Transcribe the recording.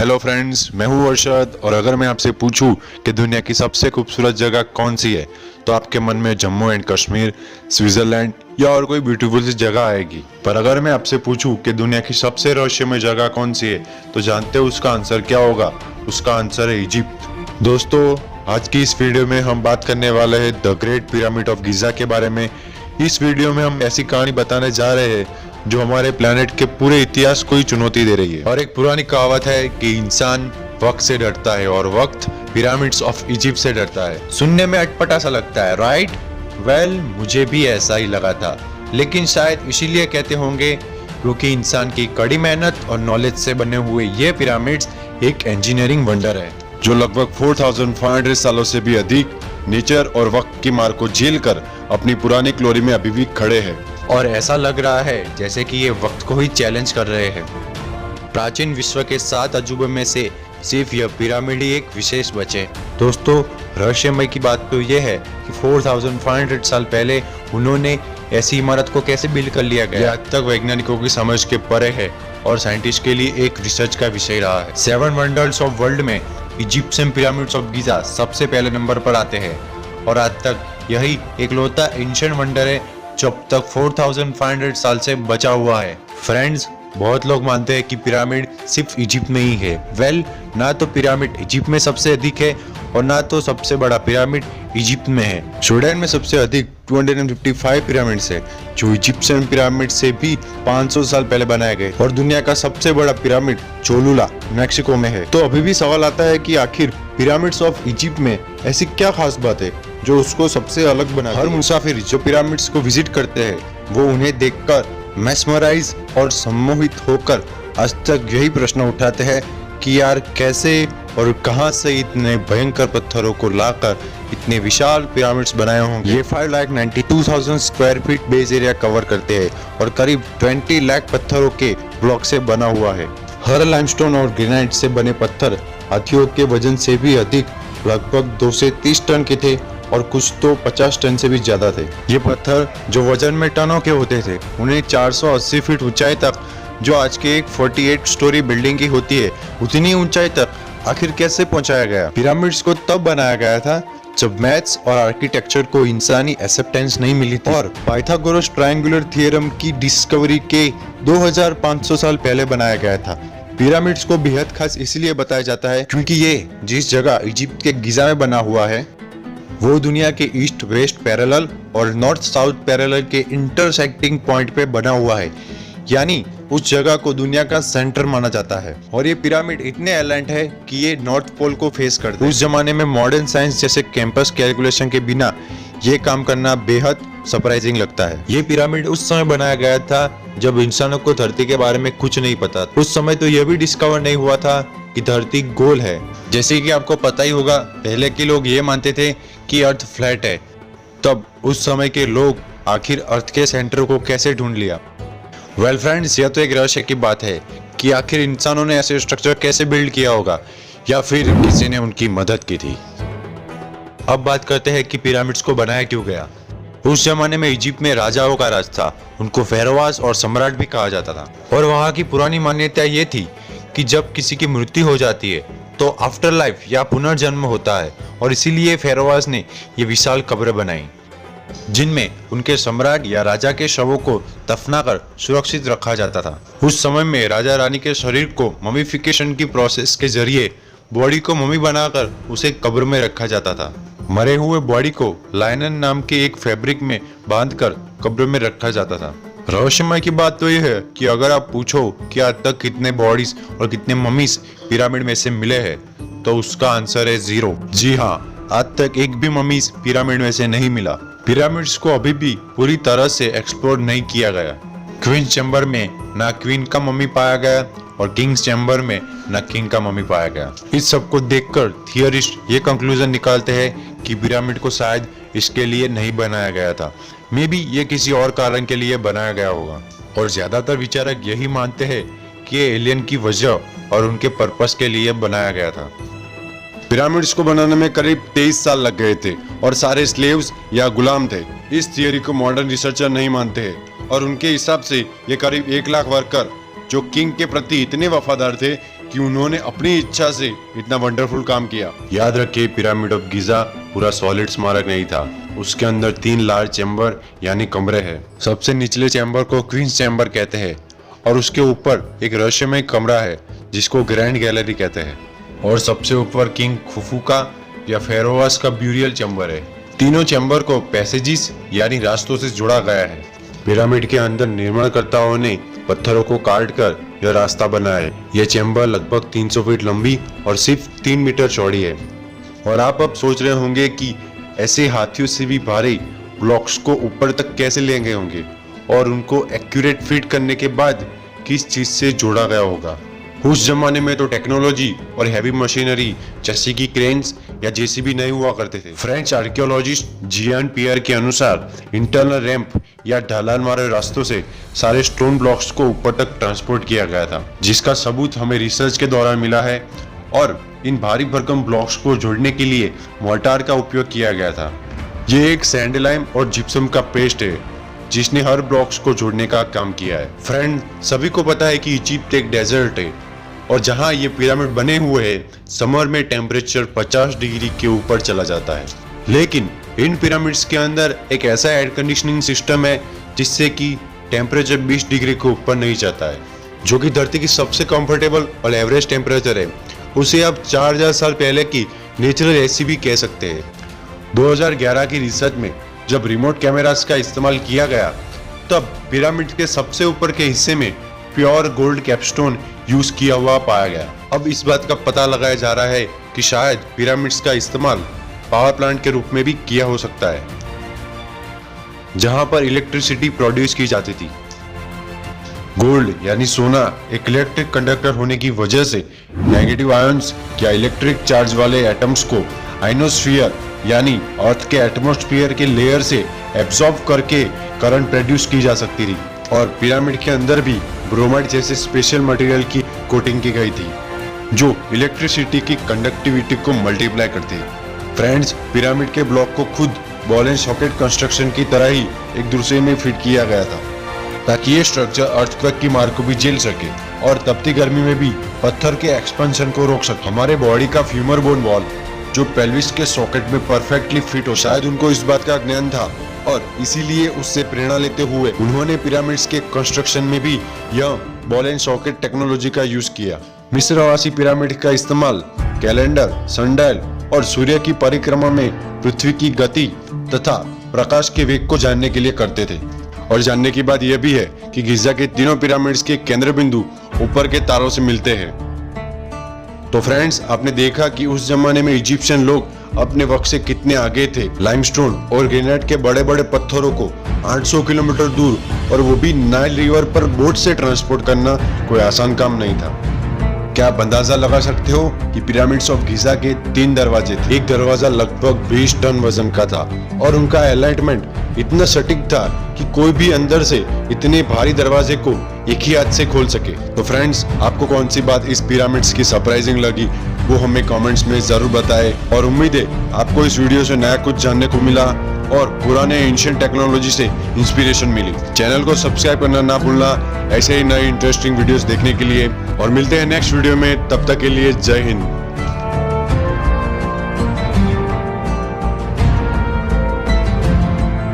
Hello friends, मैं हूं अरशद और अगर मैं आपसे पूछूं कि दुनिया की सबसे खूबसूरत जगह कौन सी है तो आपके मन में जम्मू एंड कश्मीर, स्विट्जरलैंड या और कोई ब्यूटीफुल सी जगह आएगी। पर अगर मैं आपसे पूछूं कि दुनिया की सबसे रहस्यमय जगह कौन सी है तो जानते हो उसका आंसर क्या होगा? उसका आंसर है इजिप्ट। दोस्तों, आज की इस वीडियो में हम बात करने वाले हैं द ग्रेट पिरामिड ऑफ गिजा के बारे में। इस वीडियो में हम ऐसी कहानी बताने जा रहे हैं जो हमारे प्लेनेट के पूरे इतिहास को ही चुनौती दे रही है। और एक पुरानी कहावत है कि इंसान वक्त से डरता है और वक्त पिरामिड्स ऑफ इजिप्ट से डरता है। सुनने में अटपटा सा लगता है, राइट? वेल, मुझे भी ऐसा ही लगा था, लेकिन शायद इसीलिए कहते होंगे क्योंकि इंसान की कड़ी मेहनत और नॉलेज से बने हुए ये पिरामिड्स एक इंजीनियरिंग वंडर है जो लगभग 4500 सालों से भी अधिक नेचर और वक्त की मार को झेल कर अपनी पुरानी ग्लोरी में अभी भी खड़े हैं। और ऐसा लग रहा है जैसे कि ये वक्त को ही चैलेंज कर रहे हैं। प्राचीन विश्व के 7 अजूबों में से सिर्फ यह पिरामिड ही एक विशेष बचे। दोस्तों, रहस्यमय की बात तो यह है कि 4500 साल पहले उन्होंने ऐसी इमारत को कैसे बिल्ड कर लिया गया, आज तक वैज्ञानिकों की समझ के परे है और साइंटिस्ट के लिए एक रिसर्च का विषय रहा है। 7 वंडर्स ऑफ वर्ल्ड में इजिप्शियन पिरामिड्स ऑफ गिजा सबसे पहले नंबर पर आते हैं और आज तक यही एकलौता एंशिएंट वंडर है जो अब तक 4500 साल से बचा हुआ है। फ्रेंड्स, बहुत लोग मानते हैं कि पिरामिड सिर्फ इजिप्ट में ही है। वेल, ना तो पिरामिड इजिप्ट में सबसे अधिक है और ना तो सबसे बड़ा पिरामिड इजिप्ट में है। सूडान में सबसे अधिक 255 पिरामिड्स है जो इजिप्शियन पिरामिड से भी 500 साल पहले बनाए गए और दुनिया का सबसे बड़ा पिरामिड चोलुला मैक्सिको में है। तो अभी भी सवाल आता है कि आखिर पिरामिड्स ऑफ इजिप्ट में ऐसी क्या खास बात है जो उसको सबसे अलग बना। हर मुसाफिर जो पिरामिड्स को विजिट करते हैं वो उन्हें देखकर मैस्मराइज और सम्मोहित होकर आज तक यही प्रश्न उठाते हैं कि यार कैसे और कहां से इतने भयंकर पत्थरों को लाकर इतने विशाल पिरामिड्स बनाए होंगे। ये 5,92,000 square feet base area cover करते हैं और करीब 20 लाख पत्थरों के ब्लॉक से बना हुआ है। हर लाइमस्टोन और ग्रेनाइट से बने पत्थर हाथियों के वजन से भी अधिक, लगभग 2 से 30 टन के थे और कुछ तो 50 टन से भी ज्यादा थे। ये पत्थर जो वजन में टनों के होते थे उन्हें 480 फीट ऊंचाई तक, जो आज के एक 48 स्टोरी बिल्डिंग की होती है, उतनी ऊंचाई तक आखिर कैसे पहुंचाया गया? पिरामिड्स को तब बनाया गया था जब मैथ्स और आर्किटेक्चर को इंसानी एक्सेप्टेंस नहीं मिली थी और पाइथागोरस ट्रायंगुलर थ्योरम की डिस्कवरी के 2500 साल पहले बनाया गया था। पिरामिड्स को बेहद खास इसलिए बताया जाता है क्योंकि ये जिस जगह इजिप्ट के गिजा में बना हुआ है वो दुनिया के ईस्ट वेस्ट पैरेलल और नॉर्थ साउथ पैरेलल के इंटरसेक्टिंग पॉइंट पे बना हुआ है, यानी उस जगह को दुनिया का सेंटर माना जाता है। और ये पिरामिड इतने एलाइंट है कि ये नॉर्थ पोल को फेस करते हैं। उस जमाने में मॉडर्न साइंस जैसे कैंपस कैलकुलेशन के बिना ये काम करना बेहद सरप्राइजिंग लगता है। ये पिरामिड उस समय बनाया गया था जब इंसानों को धरती के बारे में कुछ नहीं पता। उस समय तो यह भी डिस्कवर नहीं हुआ था कि धरती गोल है। जैसे कि आपको पता ही होगा, पहले के लोग ये मानते थे कि अर्थ फ्लैट है। तब उस समय के लोग आखिर अर्थ के सेंटर को कैसे ढूंढ लिया? वेल फ्रेंड्स, यह तो एक रहस्य की बात है कि आखिर इंसानों ने ऐसे स्ट्रक्चर कैसे बिल्ड किया होगा या फिर किसी ने उनकी मदद की थी। अब बात करते हैं कि पिरामिड्स को बनाया क्यों गया। उस जमाने में इजिप्ट में राजाओं का राज था, उनको फेरोवास और सम्राट भी कहा जाता था। और वहाँ की पुरानी मान्यता ये थी कि जब किसी की मृत्यु हो जाती है तो आफ्टर लाइफ या पुनर्जन्म होता है और इसीलिए फेरोवास ने ये विशाल कब्र बनाई जिनमें उनके सम्राट या राजा के शवों को दफनाकर सुरक्षित रखा जाता था। उस समय में राजा रानी के शरीर को ममीफिकेशन की प्रोसेस के जरिए बॉडी को ममी बनाकर उसे कब्र में रखा जाता था। मरे हुए बॉडी को लाइनन नाम के एक फैब्रिक में बांधकर कब्र में रखा जाता था। रहस्यमय की बात तो यह है कि अगर आप पूछो कि आज तक कितने बॉडीज और कितने ममीज पिरामिड में से मिले हैं तो उसका आंसर है 0। जी हाँ, आज तक एक भी ममीज पिरामिड में से नहीं मिला। पिरामिड्स को अभी भी पूरी तरह से एक्सप्लोर नहीं किया गया। क्वीन चैम्बर में ना क्वीन का मम्मी पाया गया और किंग्स चैम्बर में ना किंग का मम्मी पाया गया। इस सब को देखकर थियरिस्ट ये कंक्लूजन निकालते हैं कि पिरामिड को शायद इसके लिए नहीं बनाया गया था, मे बी ये किसी और कारण के लिए बनाया गया होगा। और ज्यादातर विचारक यही मानते हैं कि ये एलियन की वजह और उनके पर्पस के लिए बनाया गया था। पिरामिड्स को बनाने में करीब 23 साल लग गए थे और सारे स्लेव्स या गुलाम थे। इस थियरी को मॉडर्न रिसर्चर नहीं मानते हैं और उनके हिसाब से ये करीब 1 लाख वर्कर जो किंग के प्रति इतने वफादार थे कि उन्होंने अपनी इच्छा से इतना वंडरफुल काम किया। याद रखिए, पिरामिड ऑफ गिजा पूरा सॉलिड स्मारक नहीं था, उसके अंदर 3 लार्ज चैम्बर यानी कमरे हैं। सबसे निचले चैम्बर को क्वींस चैम्बर कहते हैं और उसके ऊपर एक रहस्यमय कमरा है जिसको ग्रैंड गैलरी कहते हैं, और सबसे ऊपर किंग खुफू का या फेरोवास का ब्यूरियल चैम्बर है। तीनों चैम्बर को पैसेजिस यानी रास्तों से जोड़ा गया है। पिरामिड के अंदर निर्माणकर्ताओं ने पत्थरों को काट कर यह रास्ता बनाया है। यह चैम्बर लगभग 300 फीट लंबी और सिर्फ 3 मीटर चौड़ी है। और आप अब सोच रहे होंगे कि ऐसे हाथियों से भी भारी ब्लॉक्स को ऊपर तक कैसे ले गए होंगे और उनको एक्यूरेट फिट करने के बाद किस चीज से जोड़ा गया होगा। उस जमाने में तो टेक्नोलॉजी और हैवी मशीनरी जैसे कि क्रेन्स या जेसीबी नहीं हुआ करते थे। फ्रेंच आर्कियोलॉजिस्ट जियान पियर के अनुसार इंटरनल रैंप या ढलान वाले रास्तों से सारे स्टोन ब्लॉक्स को ऊपर तक ट्रांसपोर्ट किया गया था, जिसका सबूत हमें रिसर्च के दौरान मिला है। और इन भारी भरकम ब्लॉक्स को जोड़ने के लिए मोर्टार का उपयोग किया गया था। ये एक सैंड लाइम और जिप्सम का पेस्ट है जिसने हर ब्लॉक्स को जोड़ने का काम किया है। फ्रेंड, सभी को पता है कि इजिप्ट एक डेजर्ट है और जहां ये पिरामिड बने हुए हैं समर में टेम्परेचर 50 डिग्री के ऊपर चला जाता है, लेकिन इन पिरामिड्स के अंदर एक ऐसा एयर कंडीशनिंग सिस्टम है जिससे कि टेम्परेचर 20 डिग्री के ऊपर नहीं जाता है, जो कि धरती की सबसे कंफर्टेबल और एवरेज टेम्परेचर है। उसे अब 4000 साल पहले की नेचुरल एसी भी कह सकते हैं। 2011 की रिसर्च में जब रिमोट कैमरास का इस्तेमाल किया गया तब पिरामिड के सबसे ऊपर के हिस्से में प्योर गोल्ड कैपस्टोन यूज किया हुआ पाया गया। अब इस बात का पता लगाया जा रहा है कि शायद पिरामिड्स का इस्तेमाल पावर प्लांट के रूप में भी किया हो सकता है, जहां पर इलेक्ट्रिसिटी प्रोड्यूस की जाती थी। गोल्ड यानी सोना एक इलेक्ट्रिक कंडक्टर होने की वजह से नेगेटिव आयंस या इलेक्ट्रिक चार्ज वाले एटम्स को आइनोस्फीयर यानी अर्थ के एटमॉस्फेयर के लेयर से एब्जॉर्ब करके करंट प्रोड्यूस की जा सकती थी। और पिरामिड के अंदर भी ब्रोमाइड जैसे स्पेशल मटेरियल की कोटिंग की गई थी जो इलेक्ट्रिसिटी की कंडक्टिविटी को मल्टीप्लाई करती है। फ्रेंड्स, पिरामिड के ब्लॉक को खुद बॉल एंड सॉकेट कंस्ट्रक्शन की तरह ही एक दूसरे में फिट किया गया था ताकि ये स्ट्रक्चर अर्थक्वेक की मार को भी झेल सके और तपती गर्मी में भी पत्थर के एक्सपेंशन को रोक सके। हमारे बॉडी का फ्यूमर बोन वॉल जो पेल्विस के सॉकेट में परफेक्टली फिट हो, शायद उनको इस बात का ज्ञान था और इसीलिए उससे प्रेरणा लेते हुए उन्होंने पिरामिड्स के कंस्ट्रक्शन में भी यह बॉल एंड सॉकेट टेक्नोलॉजी का यूज किया। मिस्रवासी पिरामिड का इस्तेमाल कैलेंडर, सनडायल और सूर्य की परिक्रमा में पृथ्वी की गति तथा प्रकाश के वेग को जानने के लिए करते थे। और जानने की बात यह भी है कि गिजा के तीनों पिरामिड्स के केंद्र बिंदु ऊपर के तारों से मिलते हैं। तो फ्रेंड्स, आपने देखा कि उस जमाने में इजिप्शियन लोग अपने वक्त से कितने आगे थे। लाइमस्टोन और ग्रेनाइट के बड़े बड़े पत्थरों को 800 किलोमीटर दूर और वो भी नाइल रिवर पर बोट से ट्रांसपोर्ट करना कोई आसान काम नहीं था। क्या आप अंदाजा लगा सकते हो कि पिरामिड्स ऑफ गिजा के 3 दरवाजे थे। एक दरवाजा लगभग 20 टन वजन का था और उनका अलाइनमेंट इतना सटीक था कि कोई भी अंदर से इतने भारी दरवाजे को एक ही हाथ से खोल सके। तो फ्रेंड्स, आपको कौन सी बात इस पिरामिड्स की सरप्राइजिंग लगी वो हमें कमेंट्स में जरूर बताएं। और उम्मीद है आपको इस वीडियो से नया कुछ जानने को मिला और पुराने एंशिएंट टेक्नोलॉजी से इंस्पिरेशन मिली। चैनल को सब्सक्राइब करना ना भूलना ऐसे ही नए इंटरेस्टिंग वीडियोस देखने के लिए। और मिलते हैं नेक्स्ट वीडियो में, तब तक के लिए जय हिंद।